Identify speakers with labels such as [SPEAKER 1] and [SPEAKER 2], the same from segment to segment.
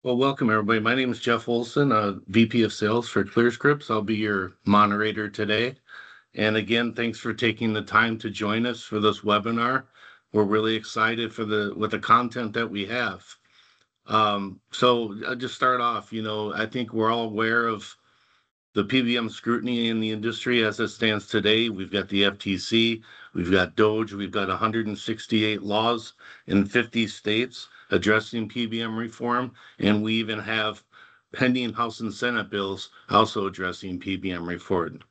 [SPEAKER 1] Well, welcome everybody. My name is Jeff Olson, VP of Sales for ClearScript. I'll be your moderator today. And again, thanks for taking the time to join us for this webinar. We're really excited for the content that we have. So I'll just start off. I think we're all aware of the PBM scrutiny in the industry as it stands today. We've got the FTC, we've got DOGE, we've got 168 laws in 50 states addressing PBM reform, and we even have pending House and Senate bills also addressing PBM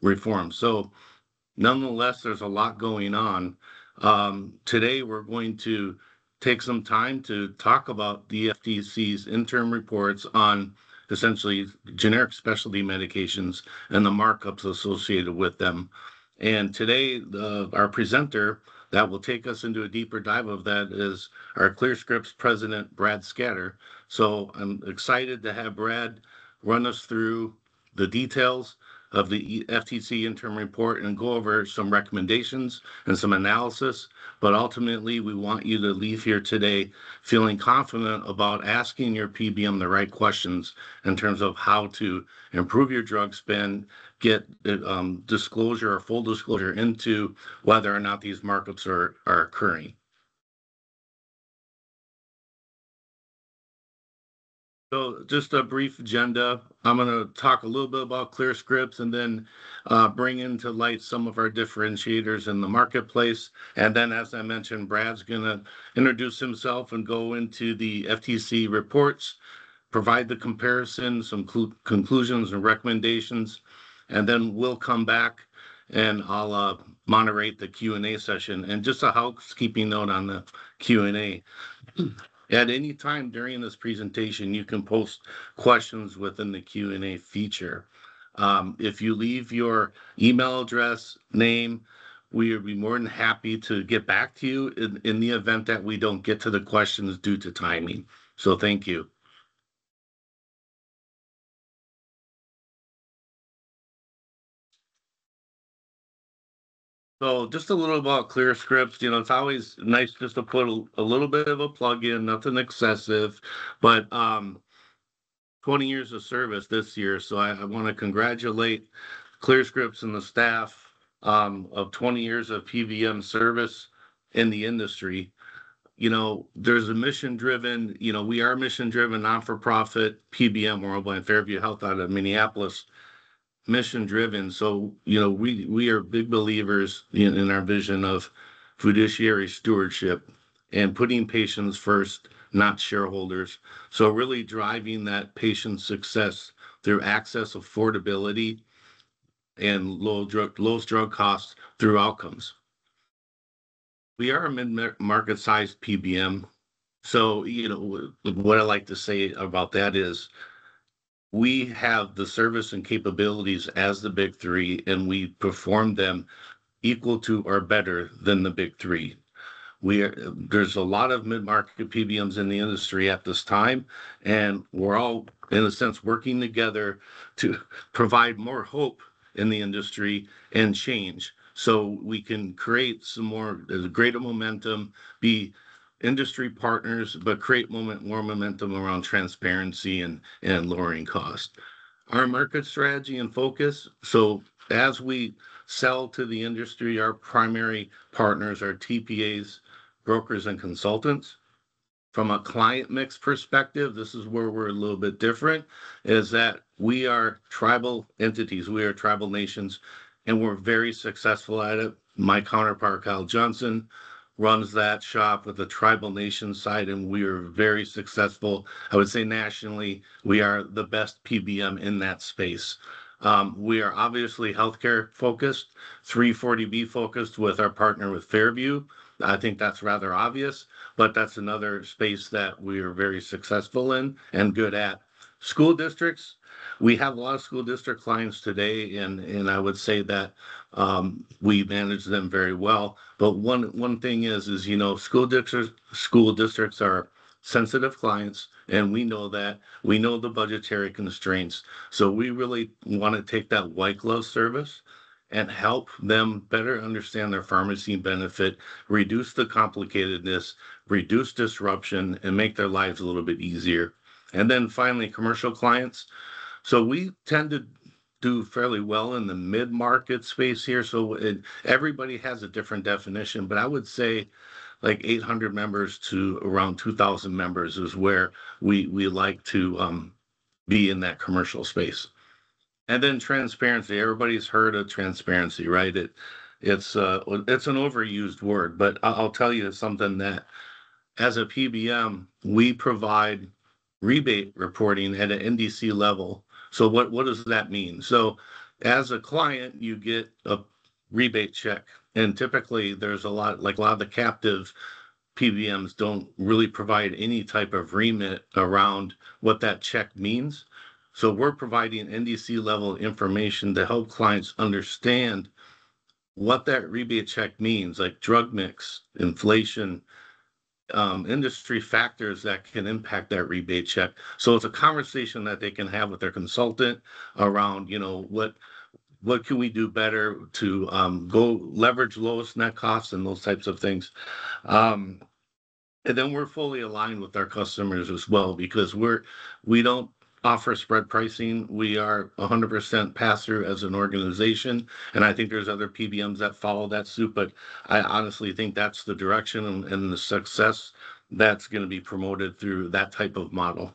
[SPEAKER 1] reform. So nonetheless, there's a lot going on. Today, we're going to take some time to talk about the FTC's interim reports on essentially generic specialty medications and the markups associated with them. And today, our presenter that will take us into a deeper dive of that is our ClearScripts president, Brad Scatter. So I'm excited to have Brad run us through the details of the FTC interim report and go over some recommendations and some analysis. But ultimately, we want you to leave here today feeling confident about asking your PBM the right questions in terms of how to improve your drug spend, get disclosure or full disclosure into whether or not these markups are occurring. So just a brief agenda. I'm going to talk a little bit about ClearScripts and then bring into light some of our differentiators in the marketplace. And then, as I mentioned, Brad's going to introduce himself and go into the FTC reports, provide the comparison, some conclusions and recommendations, and then we'll come back and I'll moderate the Q&A session. And just a housekeeping note on the Q&A. At any time during this presentation, you can post questions within the Q&A feature. If you leave your email address, name, we would be more than happy to get back to you in the event that we don't get to the questions due to timing. So thank you. So just a little about ClearScripts. It's always nice just to put a little bit of a plug in, nothing excessive, but 20 years of service this year. So I want to congratulate ClearScripts and the staff of 20 years of PBM service in the industry. There's a mission driven, we are mission driven, non for profit PBM Worldwide Fairview Health out of Minneapolis, mission driven. So, we are big believers in our vision of fiduciary stewardship and putting patients first, not shareholders. So really driving that patient success through access, affordability, and lowest drug costs through outcomes. We are a mid-market sized PBM. So, what I like to say about that is we have the service and capabilities as the big three, and we perform them equal to or better than the big three. There's a lot of mid-market PBMs in the industry at this time, and we're all, in a sense, working together to provide more hope in the industry and change so we can create some more, greater momentum, be industry partners, but create more momentum around transparency and lowering cost. Our market strategy and focus. So as we sell to the industry, our primary partners are TPAs, brokers, and consultants. From a client mix perspective, this is where we're a little bit different, is that we are tribal entities, we are tribal nations, and we're very successful at it. My counterpart, Kyle Johnson, runs that shop with the tribal nation side, and we are very successful. I would say nationally, we are the best PBM in that space. We are obviously healthcare focused, 340B focused with our partner with Fairview. I think that's rather obvious, but that's another space that we are very successful in and good at. School districts, we have a lot of school district clients today, and I would say that we manage them very well. But one thing is school districts are sensitive clients, and we know that. We know the budgetary constraints. So we really want to take that white glove service and help them better understand their pharmacy benefit, reduce the complicatedness, reduce disruption, and make their lives a little bit easier. And then finally, commercial clients. So we tend to do fairly well in the mid-market space here. So everybody has a different definition, but I would say like 800 members to around 2,000 members is where we like to be in that commercial space. And then transparency. Everybody's heard of transparency, right? It's an overused word, but I'll tell you something that as a PBM, we provide rebate reporting at an NDC level. So what does that mean? So as a client, you get a rebate check, and typically there's a lot of the captive PBMs don't really provide any type of remit around what that check means. So we're providing NDC level information to help clients understand what that rebate check means, like drug mix, inflation, industry factors that can impact that rebate check. So it's a conversation that they can have with their consultant around, what can we do better to go leverage lowest net costs and those types of things. Um, and then we're fully aligned with our customers as well because we don't offer spread pricing. We are 100% pass through as an organization, and I think there's other PBMs that follow that suit. But I honestly think that's the direction and the success that's going to be promoted through that type of model.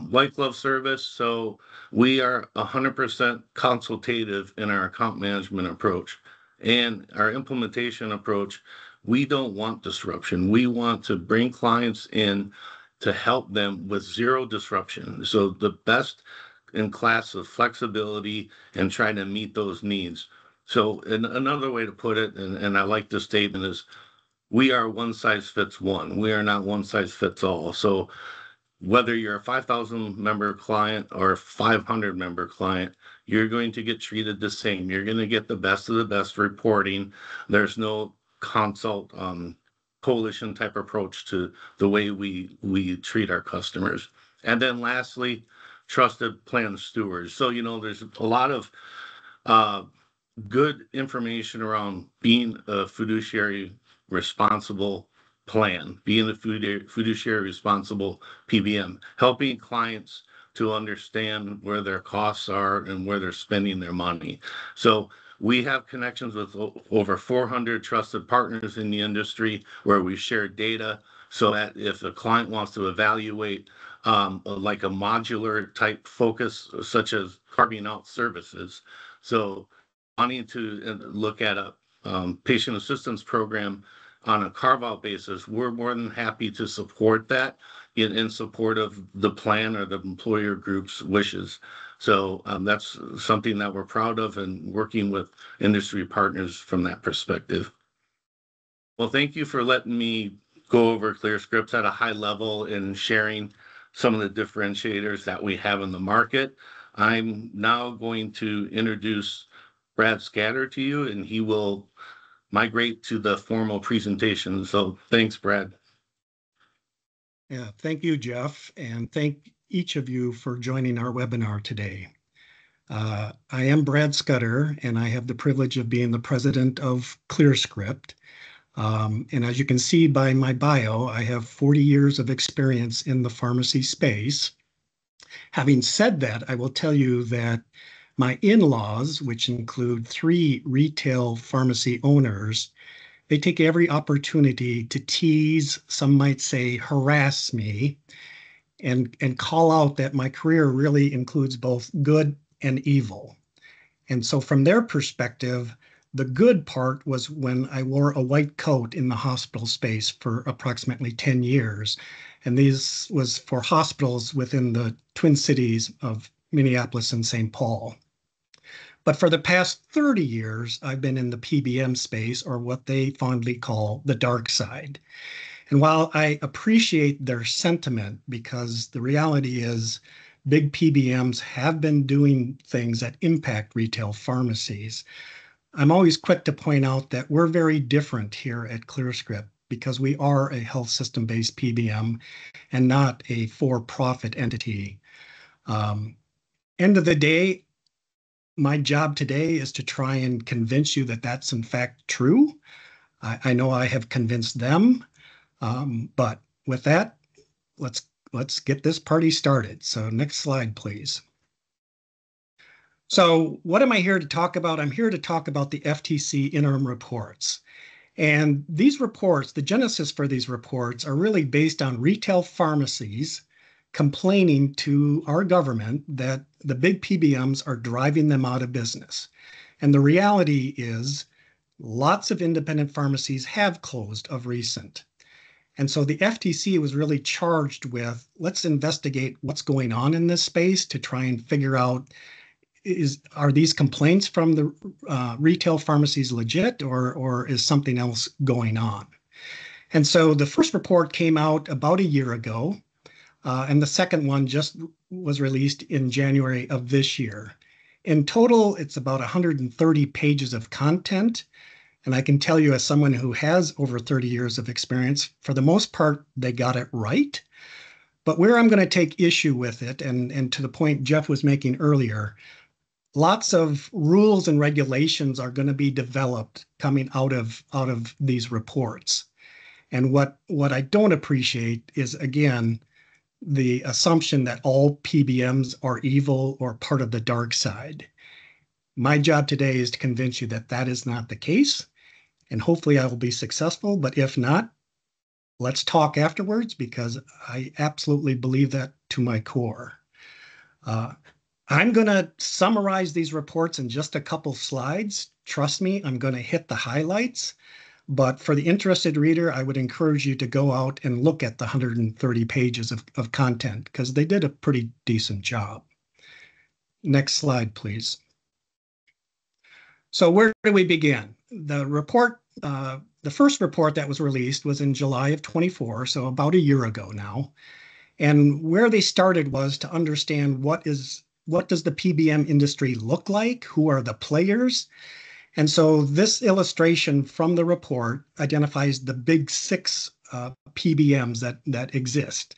[SPEAKER 1] White glove service. So we are 100% consultative in our account management approach and our implementation approach. We don't want disruption. We want to bring clients in to help them with zero disruption. So the best in class of flexibility and trying to meet those needs. So another way to put it, and I like this statement, is we are one size fits one. We are not one size fits all. So whether you're a 5,000 member client or a 500 member client, you're going to get treated the same. You're going to get the best of the best reporting. There's no consult coalition type approach to the way we treat our customers. And then lastly, trusted plan stewards. So, there's a lot of uh, good information around being a fiduciary responsible plan, being a fiduciary responsible PBM, helping clients to understand where their costs are and where they're spending their money. So we have connections with over 400 trusted partners in the industry where we share data so that if a client wants to evaluate like a modular type focus, such as carving out services. So wanting to look at a patient assistance program on a carve-out basis, we're more than happy to support that in support of the plan or the employer group's wishes. So that's something that we're proud of and working with industry partners from that perspective. Well, thank you for letting me go over ClearScripts at a high level and sharing some of the differentiators that we have in the market. I'm now going to introduce Brad Scatter to you, and he will migrate to the formal presentation. So thanks, Brad.
[SPEAKER 2] Yeah, thank you, Jeff, and thank each of you for joining our webinar today. I am Brad Scudder, and I have the privilege of being the president of ClearScript. And as you can see by my bio, I have 40 years of experience in the pharmacy space. Having said that, I will tell you that my in-laws, which include 3 retail pharmacy owners, they take every opportunity to tease, some might say harass me, and call out that my career really includes both good and evil. And so from their perspective, the good part was when I wore a white coat in the hospital space for approximately 10 years. And this was for hospitals within the Twin Cities of Minneapolis and St. Paul. But for the past 30 years, I've been in the PBM space, or what they fondly call the dark side. And while I appreciate their sentiment, because the reality is big PBMs have been doing things that impact retail pharmacies, I'm always quick to point out that we're very different here at ClearScript because we are a health system-based PBM and not a for-profit entity. End of the day, my job today is to try and convince you that that's in fact true. I know I have convinced them, but with that, let's let's get this party started. So next slide, please. So what am I here to talk about? I'm here to talk about the FTC interim reports. And these reports, the genesis for these reports are really based on retail pharmacies complaining to our government that the big PBMs are driving them out of business. And the reality is lots of independent pharmacies have closed of recent. And so the FTC was really charged with, let's investigate what's going on in this space to try and figure out, are these complaints from the retail pharmacies legit, or is something else going on? And so the first report came out about a year ago, and the second one just was released in January of this year. In total, it's about 130 pages of content. And I can tell you, as someone who has over 30 years of experience, for the most part, they got it right. But where I'm going to take issue with it, and to the point Jeff was making earlier, lots of rules and regulations are going to be developed coming out of these reports. And what I don't appreciate is, again, the assumption that all PBMs are evil or part of the dark side. My job today is to convince you that that is not the case, and hopefully I will be successful. But if not, let's talk afterwards, because I absolutely believe that to my core. I'm going to summarize these reports in just a couple slides. Trust me, I'm going to hit the highlights. But for the interested reader, I would encourage you to go out and look at the 130 pages of content, because they did a pretty decent job. Next slide, please. So where do we begin? The report, the first report that was released was in July of 24, so about a year ago now. And where they started was to understand what does the PBM industry look like? Who are the players? And so this illustration from the report identifies the big six PBMs that exist.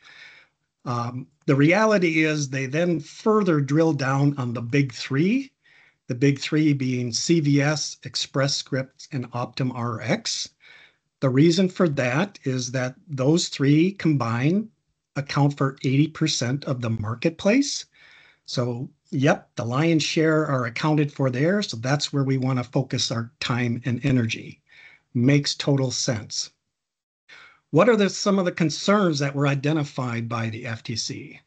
[SPEAKER 2] The reality is they then further drill down on the big three being CVS, Express Scripts, and Optum Rx. The reason for that is that those three combined account for 80% of the marketplace. So, yep, the lion's share are accounted for there. So that's where we want to focus our time and energy. Makes total sense. What are some of the concerns that were identified by the FTC?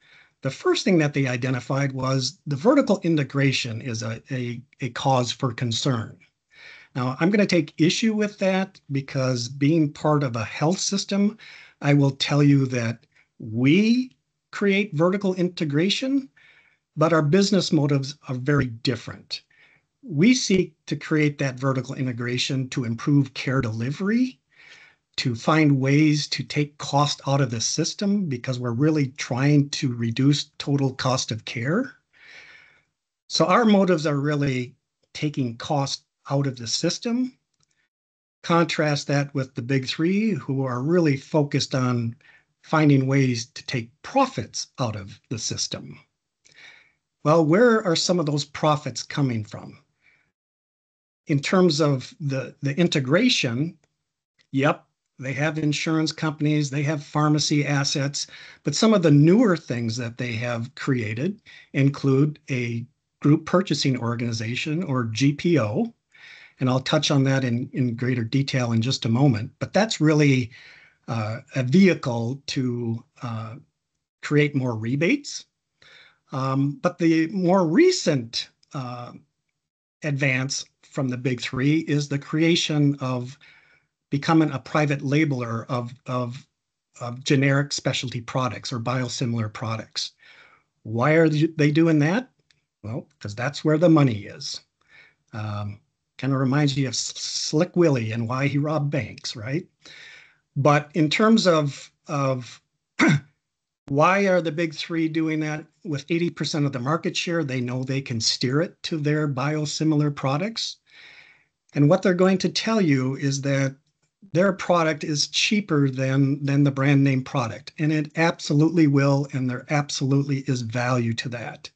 [SPEAKER 2] The first thing that they identified was the vertical integration is a cause for concern. Now, I'm going to take issue with that because, being part of a health system, I will tell you that we create vertical integration, but our business motives are very different. We seek to create that vertical integration to improve care delivery, to find ways to take cost out of the system, because we're really trying to reduce total cost of care. So our motives are really taking cost out of the system. Contrast that with the big three, who are really focused on finding ways to take profits out of the system. Well, where are some of those profits coming from? In terms of the integration, yep, they have insurance companies, they have pharmacy assets, but some of the newer things that they have created include a group purchasing organization, or GPO, and I'll touch on that in greater detail in just a moment, but that's really a vehicle to create more rebates. But the more recent advance from the big three is the creation of becoming a private labeler of generic specialty products or biosimilar products. Why are they doing that? Well, because that's where the money is. Kind of reminds you of Slick Willie and why he robbed banks, right? But in terms of why are the big three doing that? With 80% of the market share, they know they can steer it to their biosimilar products. And what they're going to tell you is that their product is cheaper than the brand name product. And it absolutely will, and there absolutely is value to that.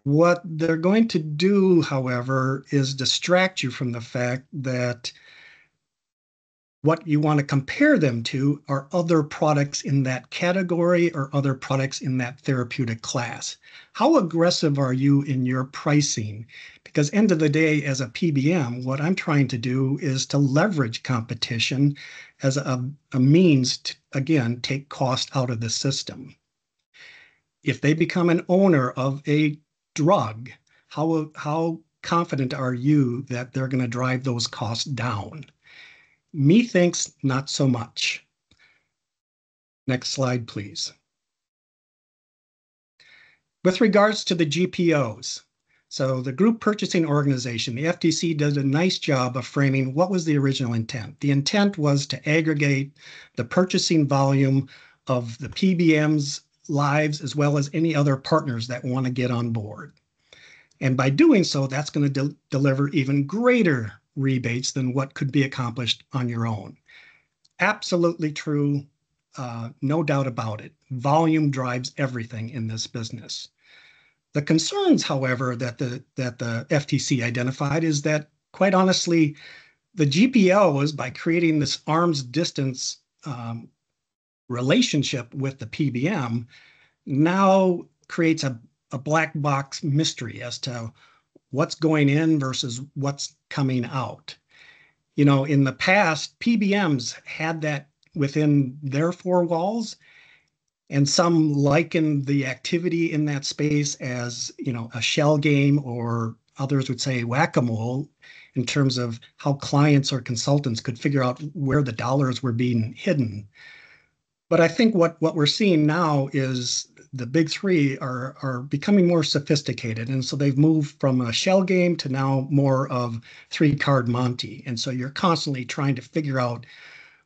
[SPEAKER 2] What they're going to do, however, is distract you from the fact that what you want to compare them to are other products in that category or other products in that therapeutic class. How aggressive are you in your pricing? Because end of the day, as a PBM, what I'm trying to do is to leverage competition as a means to, again, take cost out of the system. If they become an owner of a drug, how confident are you that they're going to drive those costs down? Methinks not so much. Next slide, please. With regards to the GPOs, so the group purchasing organization, the FTC did a nice job of framing what was the original intent. The intent was to aggregate the purchasing volume of the PBMs lives as well as any other partners that want to get on board. And by doing so, that's going to deliver even greater rebates than what could be accomplished on your own. Absolutely true, no doubt about it. Volume drives everything in this business. The concerns, however, that the FTC identified is that, quite honestly, the GPOs, by creating this arm's distance relationship with the PBM, now creates a black box mystery as to what's going in versus what's coming out. You know, in the past, PBMs had that within their four walls, and some liken the activity in that space as, you know, a shell game, or others would say whack-a-mole, in terms of how clients or consultants could figure out where the dollars were being hidden. But I think what we're seeing now is the big three are becoming more sophisticated. And so they've moved from a shell game to now more of three-card Monte. And so you're constantly trying to figure out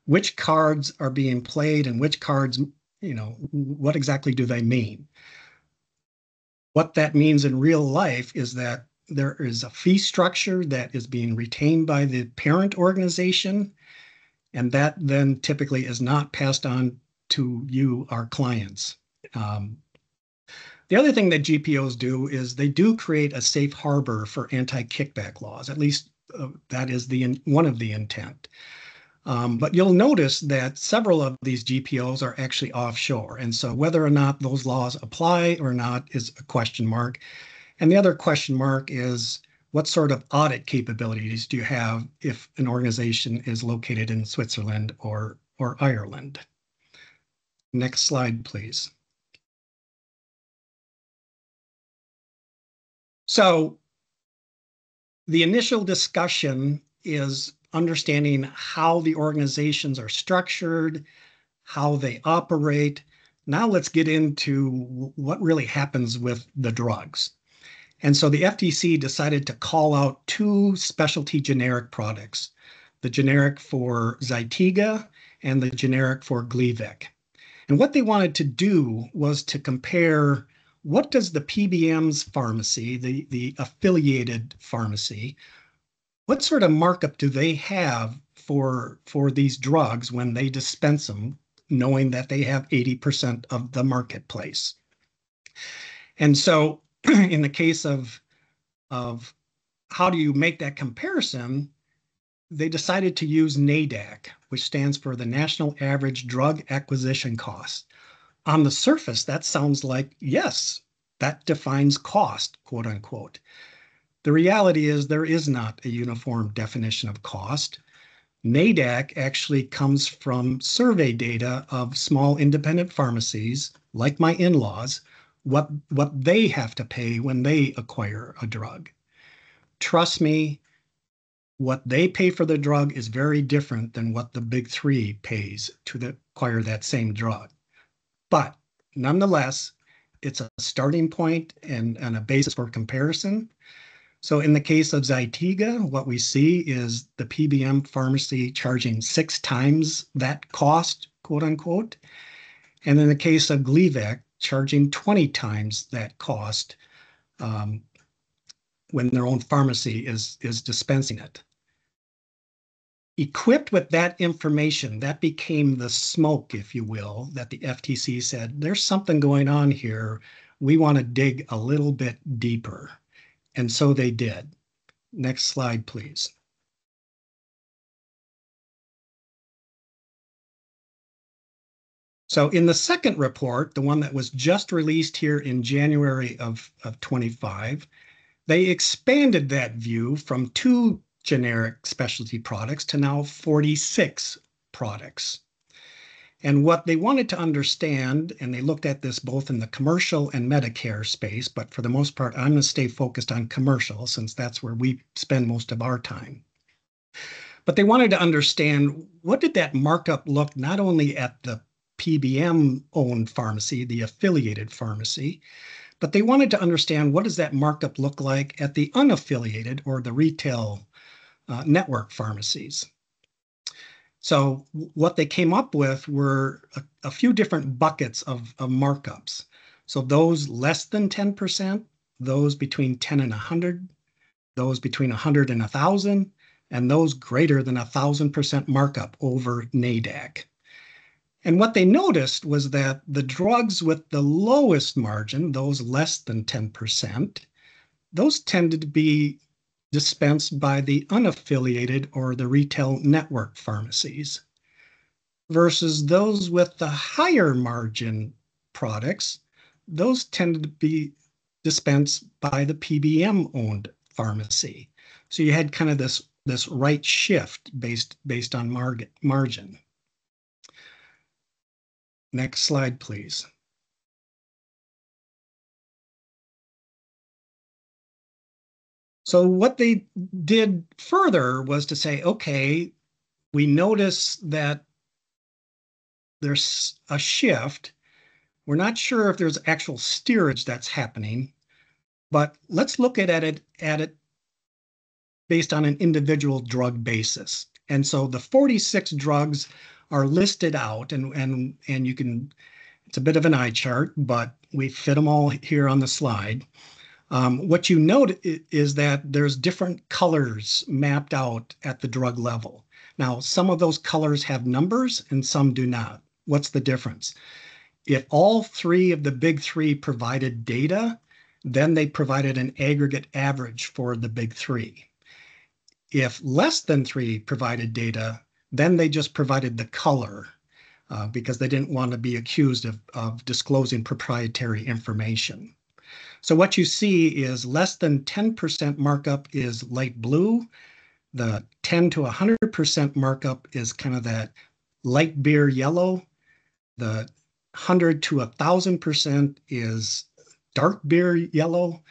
[SPEAKER 2] which cards are being played and which cards, you know, what exactly do they mean? What that means in real life is that there is a fee structure that is being retained by the parent organization, and that then typically is not passed on to you, our clients. The other thing that GPOs do is they do create a safe harbor for anti-kickback laws. At least that is one of the intent. But you'll notice that several of these GPOs are actually offshore. And so whether or not those laws apply or not is a question mark. And the other question mark is, what sort of audit capabilities do you have if an organization is located in Switzerland or Ireland? Next slide, please. So the initial discussion is understanding how the organizations are structured, how they operate. Now let's get into what really happens with the drugs. And so the FTC decided to call out two specialty generic products, the generic for Zytiga and the generic for Gleevec. And what they wanted to do was to compare, what does the PBM's pharmacy, the affiliated pharmacy, what sort of markup do they have for these drugs when they dispense them, knowing that they have 80% of the marketplace? And so in the case of how do you make that comparison, they decided to use NADAC, which stands for the National Average Drug Acquisition Cost. On the surface, that sounds like, yes, that defines cost, quote unquote. The reality is there is not a uniform definition of cost. NADAC actually comes from survey data of small independent pharmacies, like my in-laws, what they have to pay when they acquire a drug. Trust me, what they pay for the drug is very different than what the big three pays to acquire that same drug. But nonetheless, it's a starting point and a basis for comparison. So in the case of Zytiga, what we see is the PBM pharmacy charging 6 times that cost, quote unquote. And in the case of Gleevec, charging 20 times that cost when their own pharmacy is dispensing it. Equipped with that information, that became the smoke, if you will, that the FTC said, there's something going on here. We want to dig a little bit deeper. And so they did. Next slide, please. So in the second report, the one that was just released here in January of 25, they expanded that view from 2 generic specialty products to now 46 products. And what they wanted to understand, and they looked at this both in the commercial and Medicare space, but for the most part, I'm going to stay focused on commercial since that's where we spend most of our time. But they wanted to understand, what did that markup look not only at the PBM-owned pharmacy, the affiliated pharmacy, but they wanted to understand, what does that markup look like at the unaffiliated or the retail network pharmacies. So what they came up with were a few different buckets of markups. So those less than 10%, those between 10 and 100, those between 100 and 1,000, and those greater than 1,000% markup over NADAC. And what they noticed was that the drugs with the lowest margin, those less than 10%, those tended to be dispensed by the unaffiliated or the retail network pharmacies, versus those with the higher margin products, those tended to be dispensed by the PBM-owned pharmacy. So you had kind of this right shift based on margin. Next slide, please. So what they did further was to say, okay, we notice that there's a shift. We're not sure if there's actual steerage that's happening, but let's look at it based on an individual drug basis. And so the 46 drugs are listed out, and you can, it's a bit of an eye chart, but we fit them all here on the slide. What you note is that there's different colors mapped out at the drug level. Now, some of those colors have numbers and some do not. What's the difference? If all 3 of the big 3 provided data, then they provided an aggregate average for the big 3. If less than 3 provided data, then they just provided the color because they didn't want to be accused of disclosing proprietary information. So what you see is less than 10% markup is light blue. The 10 to 100% markup is kind of that light beer yellow. The 100 to 1,000% is dark beer yellow.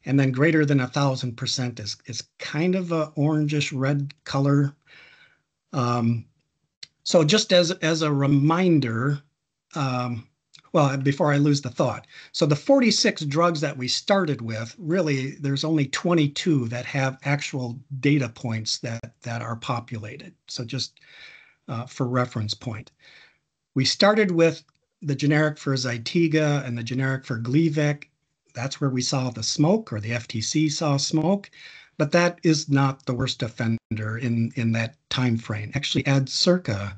[SPEAKER 2] And then greater than 1,000% is kind of a orangish red color. So just as a reminder, well, before I lose the thought. So the 46 drugs that we started with, really, there's only 22 that have actual data points that are populated. So just for reference point. We started with the generic for Zytiga and the generic for Gleevec. That's where we saw the smoke, or the FTC saw smoke, but that is not the worst offender in that time frame. Actually, Adcirca,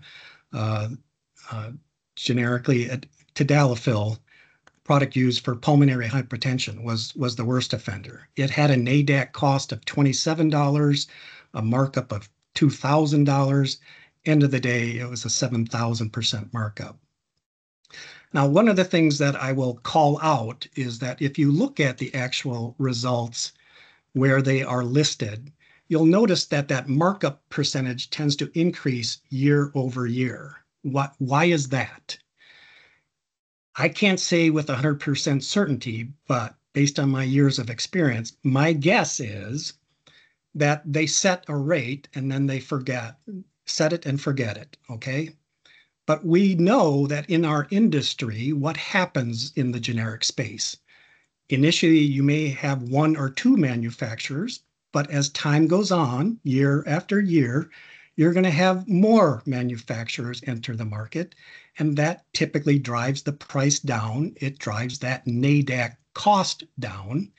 [SPEAKER 2] generically tadalafil, product used for pulmonary hypertension, was the worst offender. It had a NADAC cost of $27, a markup of $2,000. End of the day, it was a 7,000% markup. Now, one of the things that I will call out is that if you look at the actual results where they are listed, you'll notice that that markup percentage tends to increase year over year. Why is that? I can't say with 100% certainty, but based on my years of experience, my guess is that they set a rate and then they set it and forget it, okay? But we know that in our industry, what happens in the generic space? Initially, you may have 1 or 2 manufacturers, but as time goes on, year after year, you're going to have more manufacturers enter the market, and that typically drives the price down. It drives that NADAC cost down.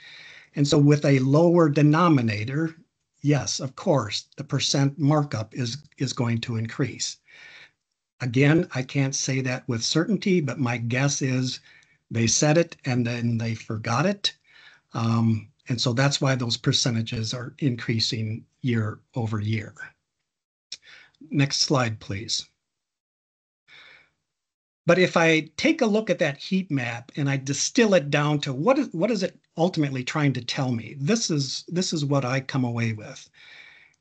[SPEAKER 2] And so with a lower denominator, yes, of course, the percent markup is going to increase. Again, I can't say that with certainty, but my guess is they said it and then they forgot it. And so that's why those percentages are increasing year over year. Next slide, please. But if I take a look at that heat map and I distill it down to what is it ultimately trying to tell me, this is what I come away with.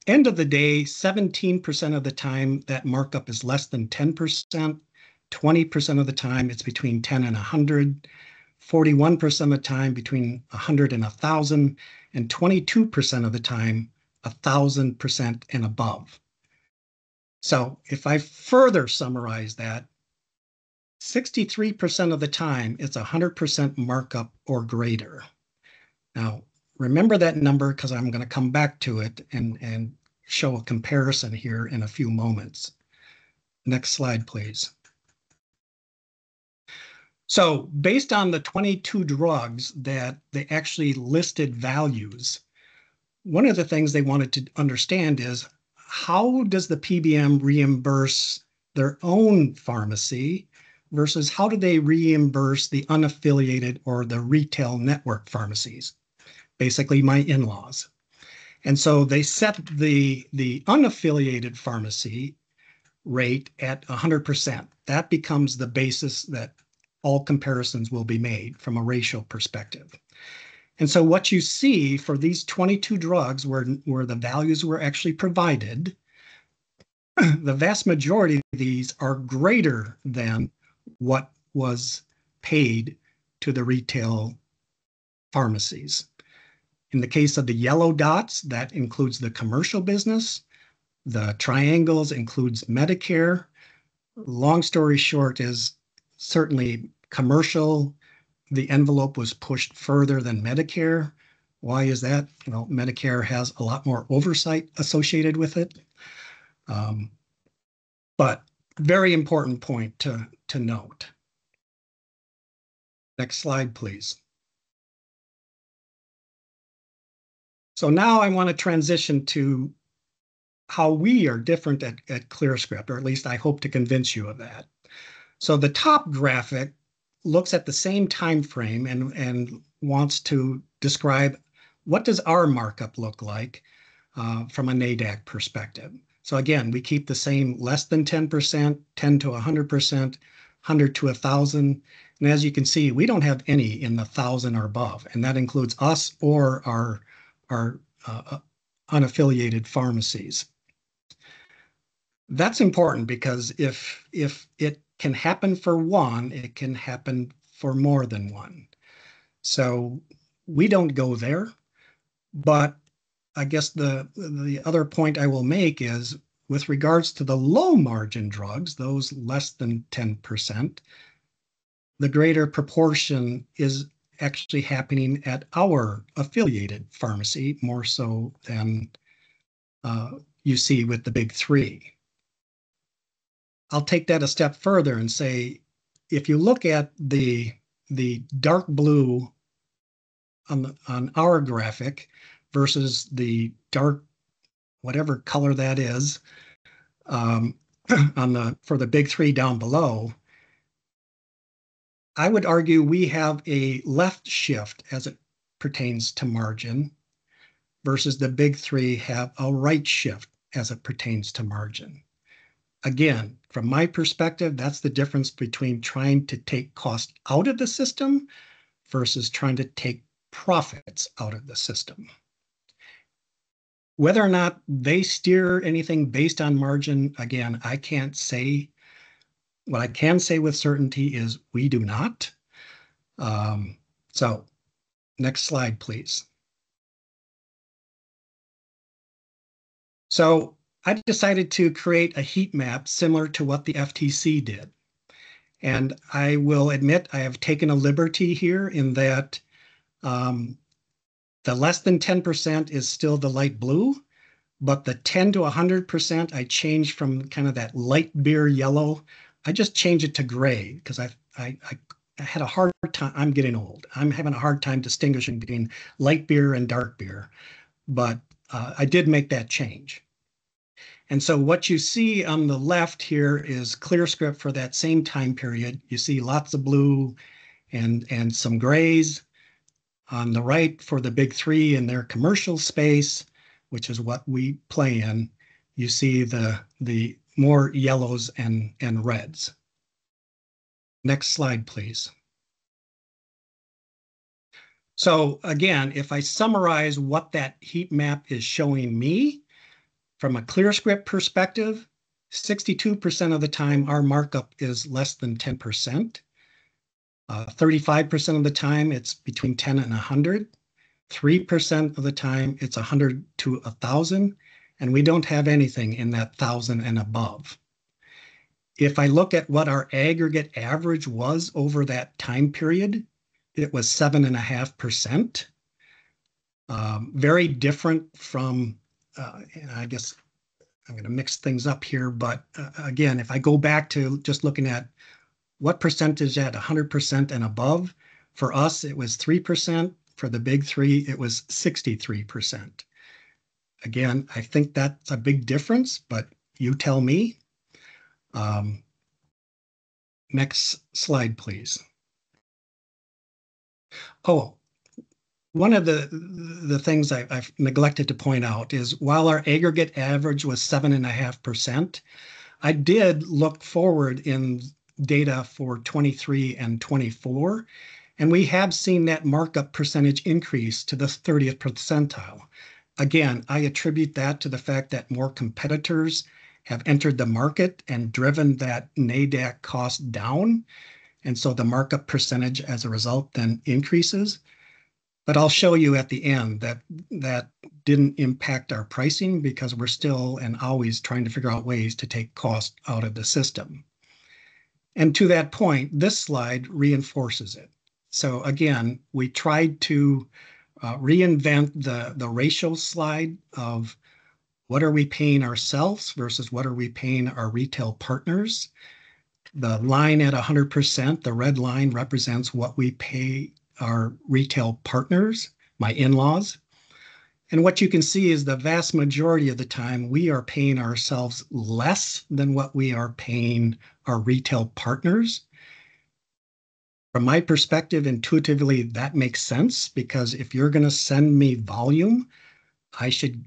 [SPEAKER 2] End of the day, 17% of the time that markup is less than 10%, 20% of the time it's between 10 and 100, 41% of the time between 100 and 1,000, and 22% of the time 1,000% and above. So if I further summarize that, 63% of the time it's 100% markup or greater. Now, remember that number because I'm going to come back to it and show a comparison here in a few moments. Next slide, please. So based on the 22 drugs that they actually listed values, one of the things they wanted to understand is how does the PBM reimburse their own pharmacy versus how do they reimburse the unaffiliated or the retail network pharmacies, basically my in-laws. And so they set the unaffiliated pharmacy rate at 100%. That becomes the basis that all comparisons will be made from a ratio perspective. And so what you see for these 22 drugs where the values were actually provided, the vast majority of these are greater than what was paid to the retail pharmacies. In the case of the yellow dots, that includes the commercial business. The triangles includes Medicare. Long story short is certainly commercial, the envelope was pushed further than Medicare. Why is that? You know, Medicare has a lot more oversight associated with it. But very important point to note. Next slide, please. So now I want to transition to how we are different at ClearScript, or at least I hope to convince you of that. So the top graphic looks at the same time frame and wants to describe what does our markup look like from a NADAC perspective. So again, we keep the same less than 10%, 10 to 100%, 100 to 1,000. And as you can see, we don't have any in the 1,000 or above, and that includes us or our unaffiliated pharmacies. That's important because if it can happen for one, it can happen for more than one. So we don't go there, but I guess the other point I will make is with regards to the low margin drugs, those less than 10%, the greater proportion is actually happening at our affiliated pharmacy, more so than you see with the big three. I'll take that a step further and say, if you look at the dark blue on our graphic versus the dark, whatever color that is, for the big three down below, I would argue we have a left shift as it pertains to margin versus the big three have a right shift as it pertains to margin. Again, from my perspective, that's the difference between trying to take cost out of the system versus trying to take profits out of the system. Whether or not they steer anything based on margin, again, I can't say. What I can say with certainty is we do not. So next slide, please. So I decided to create a heat map similar to what the FTC did. And I will admit I have taken a liberty here in that the less than 10% is still the light blue, but the 10 to 100% I changed from kind of that light beer yellow. I just changed it to gray because I had a hard time. I'm getting old. I'm having a hard time distinguishing between light beer and dark beer, but I did make that change. And so what you see on the left here is ClearScript for that same time period. You see lots of blue and some grays. On the right for the big three in their commercial space, which is what we play in, you see the more yellows and reds. Next slide, please. So again, if I summarize what that heat map is showing me, from a ClearScript perspective, 62% of the time our markup is less than 10%. 35% of the time it's between 10 and 100. 3% of the time it's 100 to 1,000, and we don't have anything in that 1,000 and above. If I look at what our aggregate average was over that time period, it was 7.5%. Very different from, and I guess I'm going to mix things up here, but again, if I go back to just looking at what percentage at 100% and above, for us, it was 3%. For the big three, it was 63%. Again, I think that's a big difference, but you tell me. Next slide, please. Oh, one of the things I've neglected to point out is while our aggregate average was 7.5%, I did look forward in data for 23 and 24, and we have seen that markup percentage increase to the 30th percentile. Again, I attribute that to the fact that more competitors have entered the market and driven that NADAC cost down, and so the markup percentage as a result then increases. But I'll show you at the end that that didn't impact our pricing because we're still and always trying to figure out ways to take cost out of the system. And to that point, this slide reinforces it. So again, we tried to reinvent the ratio slide of what are we paying ourselves versus what are we paying our retail partners. The line at 100%, the red line represents what we pay our retail partners, my in-laws. And what you can see is the vast majority of the time we are paying ourselves less than what we are paying our retail partners. From my perspective, intuitively, that makes sense because if you're going to send me volume, I should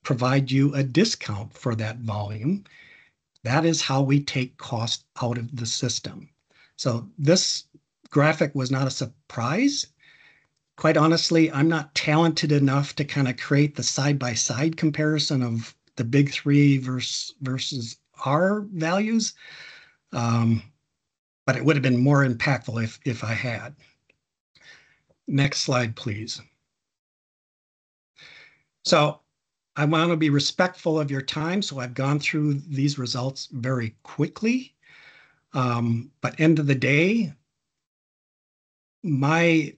[SPEAKER 2] provide you a discount for that volume. That is how we take cost out of the system. So this graphic was not a surprise. Quite honestly, I'm not talented enough to kind of create the side-by-side comparison of the big three versus our values. But it would have been more impactful if I had. Next slide, please. So I want to be respectful of your time, so I've gone through these results very quickly. But end of the day, my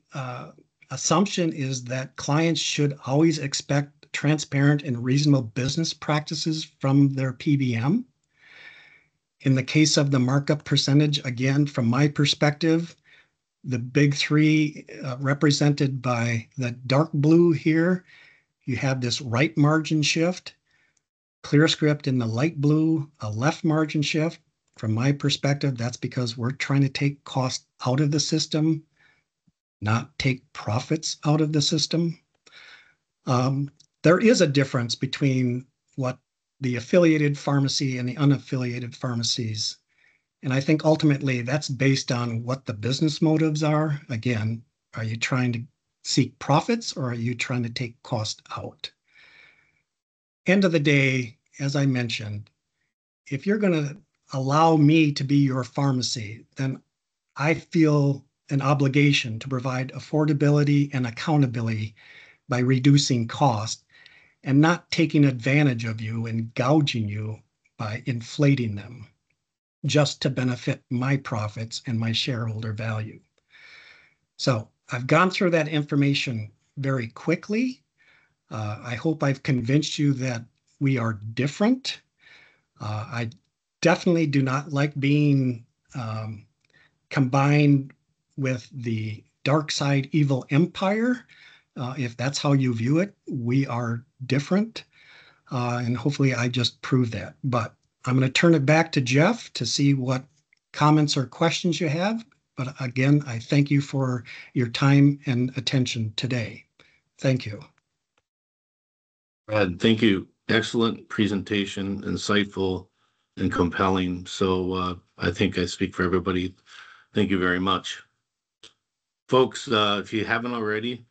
[SPEAKER 2] assumption is that clients should always expect transparent and reasonable business practices from their PBM. In the case of the markup percentage, again, from my perspective, the big three represented by the dark blue here, you have this right margin shift. ClearScript in the light blue, a left margin shift. From my perspective, that's because we're trying to take cost out of the system, not take profits out of the system. There is a difference between what the affiliated pharmacy and the unaffiliated pharmacies. And I think ultimately that's based on what the business motives are. Again, are you trying to seek profits or are you trying to take cost out? End of the day, as I mentioned, if you're going to allow me to be your pharmacy, then I feel an obligation to provide affordability and accountability by reducing cost and not taking advantage of you and gouging you by inflating them just to benefit my profits and my shareholder value. So I've gone through that information very quickly. I hope I've convinced you that we are different. I definitely do not like being combined with the dark side evil empire. If that's how you view it, we are different. And hopefully I just proved that. But I'm going to turn it back to Jeff to see what comments or questions you have. But again, I thank you for your time and attention today. Thank you.
[SPEAKER 1] Brad, thank you. Excellent presentation, insightful and compelling. So I think I speak for everybody Thank you very much. Folks, if you haven't already,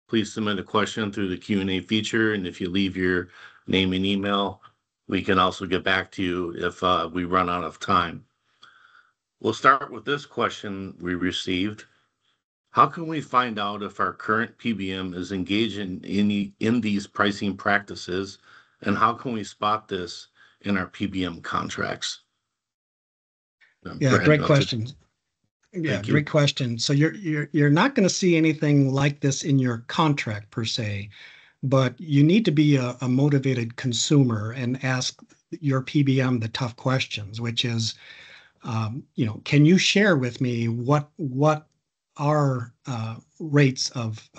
[SPEAKER 1] please submit a question through the Q&A feature. And if you leave your name and email, we can also get back to you if we run out of time. We'll start with this question we received. How can we find out if our current PBM is engaged in these pricing practices, and how can we spot this in our PBM contracts?
[SPEAKER 2] Yeah,
[SPEAKER 1] Brad,
[SPEAKER 2] great question. Yeah,
[SPEAKER 1] thank you.
[SPEAKER 2] great question. So you're not going to see anything like this in your contract per se, but you need to be a motivated consumer and ask your PBM the tough questions, which is, can you share with me what our rates of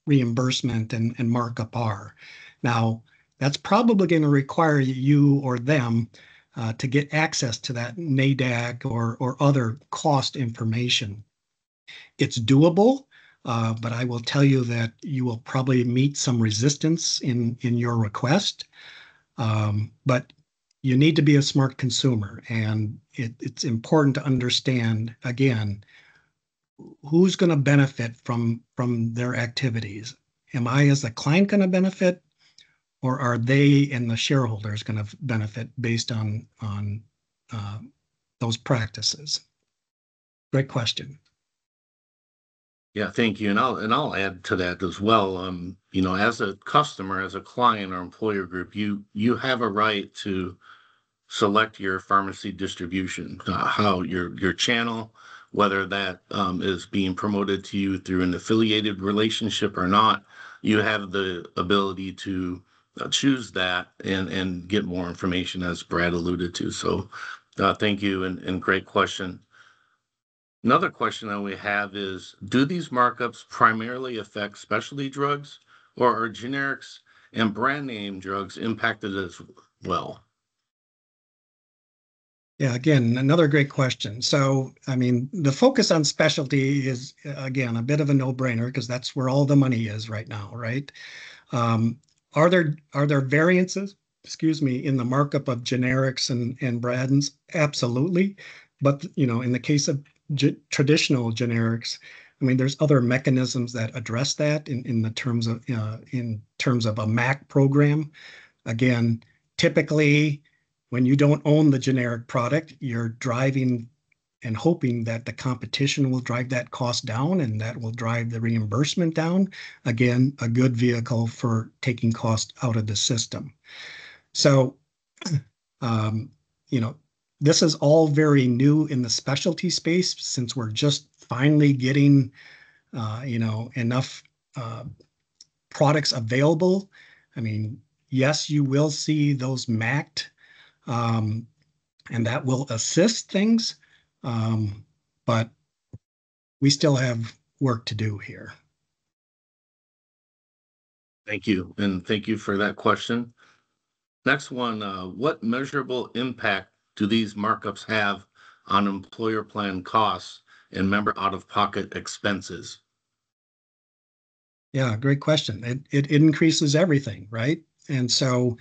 [SPEAKER 2] reimbursement and markup are? Now, that's probably going to require you or them to get access to that NADAC or other cost information. It's doable, but I will tell you that you will probably meet some resistance in your request. But you need to be a smart consumer, and it's important to understand, again, who's going to benefit from their activities. Am I, as a client, going to benefit, or are they and the shareholders going to benefit based on those practices? Great question.
[SPEAKER 1] Yeah, thank you. And I'll add to that as well. As a customer, as a client or employer group, you have a right to select your pharmacy distribution, how your channel, whether that is being promoted to you through an affiliated relationship or not. You have the ability to choose that and get more information, as Brad alluded to. So thank you, and great question. Another question that we have is, do these markups primarily affect specialty drugs, or are generics and brand name drugs impacted as well?
[SPEAKER 2] Yeah, again, another great question. So, I mean, the focus on specialty is, again, a bit of a no-brainer because that's where all the money is right now, right? Are there variances, in the markup of generics and brands? Absolutely. But, in the case of traditional generics, I mean, there's other mechanisms that address that in terms of a MAC program. Again, typically, when you don't own the generic product, you're driving and hoping that the competition will drive that cost down, and that will drive the reimbursement down. Again, a good vehicle for taking cost out of the system. So, this is all very new in the specialty space, since we're just finally getting, enough products available. I mean, yes, you will see those MAC'd, and that will assist things, but we still have work to do here.
[SPEAKER 1] Thank you, and thank you for that question. Next one, what measurable impact do these markups have on employer plan costs and member out-of-pocket expenses?
[SPEAKER 2] Yeah, great question. It increases everything, right? And so,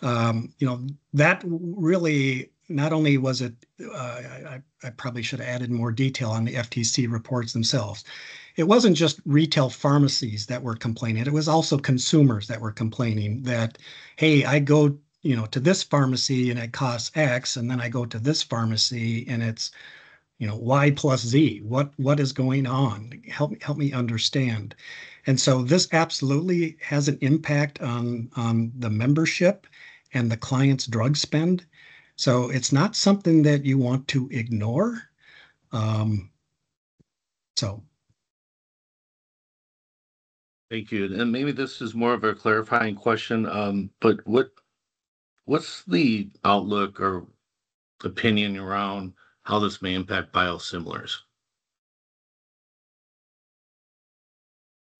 [SPEAKER 2] that really, not only was it, I probably should have added more detail on the FTC reports themselves. It wasn't just retail pharmacies that were complaining. It was also consumers that were complaining that, hey, I go, to this pharmacy and it costs X, and then I go to this pharmacy and it's, Y plus Z. What is going on? Help me understand. And so this absolutely has an impact on the membership and the client's drug spend. So it's not something that you want to ignore. So.
[SPEAKER 1] Thank you. And maybe this is more of a clarifying question, but what's the outlook or opinion around how this may impact biosimilars?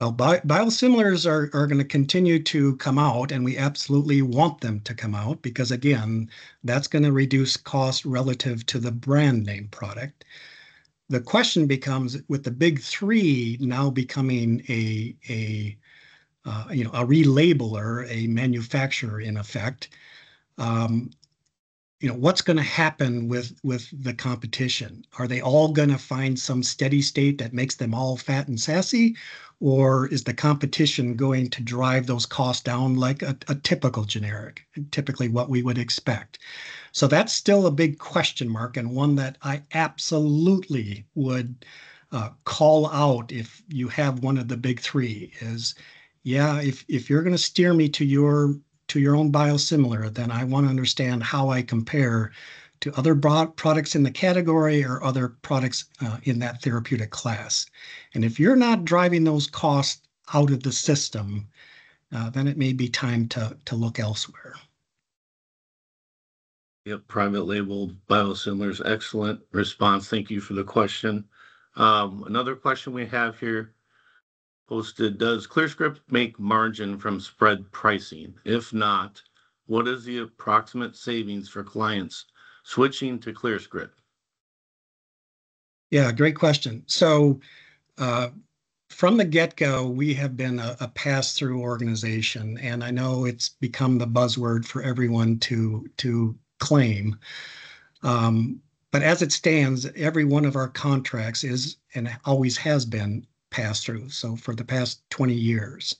[SPEAKER 2] Well, biosimilars are going to continue to come out, and we absolutely want them to come out because, again, that's going to reduce cost relative to the brand name product. The question becomes, with the big three now becoming a relabeler, a manufacturer in effect, what's going to happen with the competition? Are they all going to find some steady state that makes them all fat and sassy? Or is the competition going to drive those costs down like a typical generic, typically what we would expect? So that's still a big question mark, and one that I absolutely would call out if you have one of the big three is, yeah, if you're going to steer me to your own biosimilar, then I want to understand how I compare to other products in the category or other products in that therapeutic class. And if you're not driving those costs out of the system, then it may be time to look elsewhere.
[SPEAKER 1] Yep, private label biosimilars, excellent response. Thank you for the question. Another question we have here posted, does ClearScript make margin from spread pricing? If not, what is the approximate savings for clients switching to ClearScript?
[SPEAKER 2] Yeah, great question. So from the get-go, we have been a pass-through organization, and I know it's become the buzzword for everyone to claim. But as it stands, every one of our contracts is and always has been pass-through. So for the past 20 years.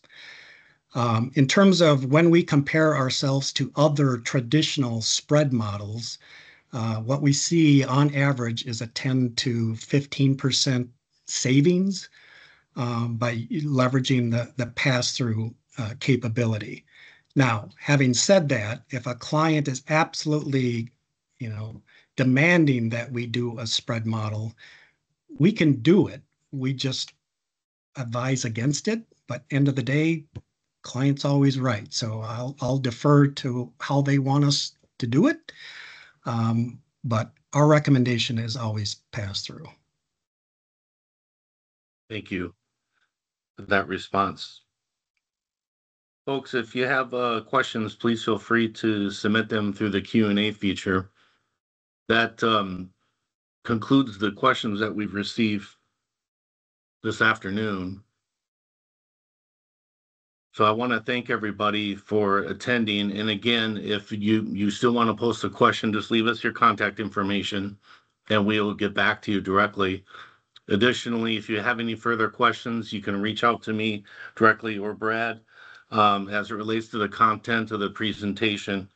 [SPEAKER 2] In terms of when we compare ourselves to other traditional spread models, what we see on average is a 10 to 15% savings by leveraging the pass-through capability. Now, having said that, if a client is absolutely, demanding that we do a spread model, we can do it. We just advise against it. But end of the day, client's always right. So I'll defer to how they want us to do it. But our recommendation is always pass through.
[SPEAKER 1] Thank you for that response. Folks, if you have questions, please feel free to submit them through the Q&A feature. That concludes the questions that we've received this afternoon. So I want to thank everybody for attending. And again, if you still want to post a question, just leave us your contact information and we will get back to you directly. Additionally, if you have any further questions, you can reach out to me directly or Brad as it relates to the content of the presentation.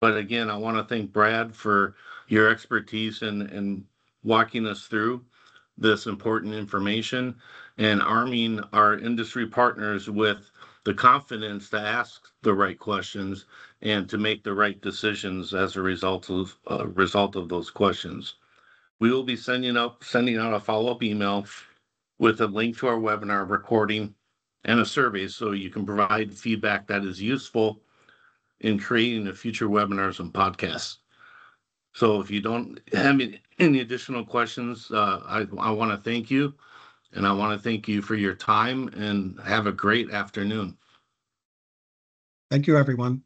[SPEAKER 1] But again, I want to thank Brad for your expertise in walking us through this important information and arming our industry partners with the confidence to ask the right questions and to make the right decisions as a result of those questions. We will be sending out a follow-up email with a link to our webinar recording and a survey so you can provide feedback that is useful in creating the future webinars and podcasts. So if you don't have any additional questions, I want to thank you, and I want to thank you for your time, and have a great afternoon.
[SPEAKER 2] Thank you, everyone.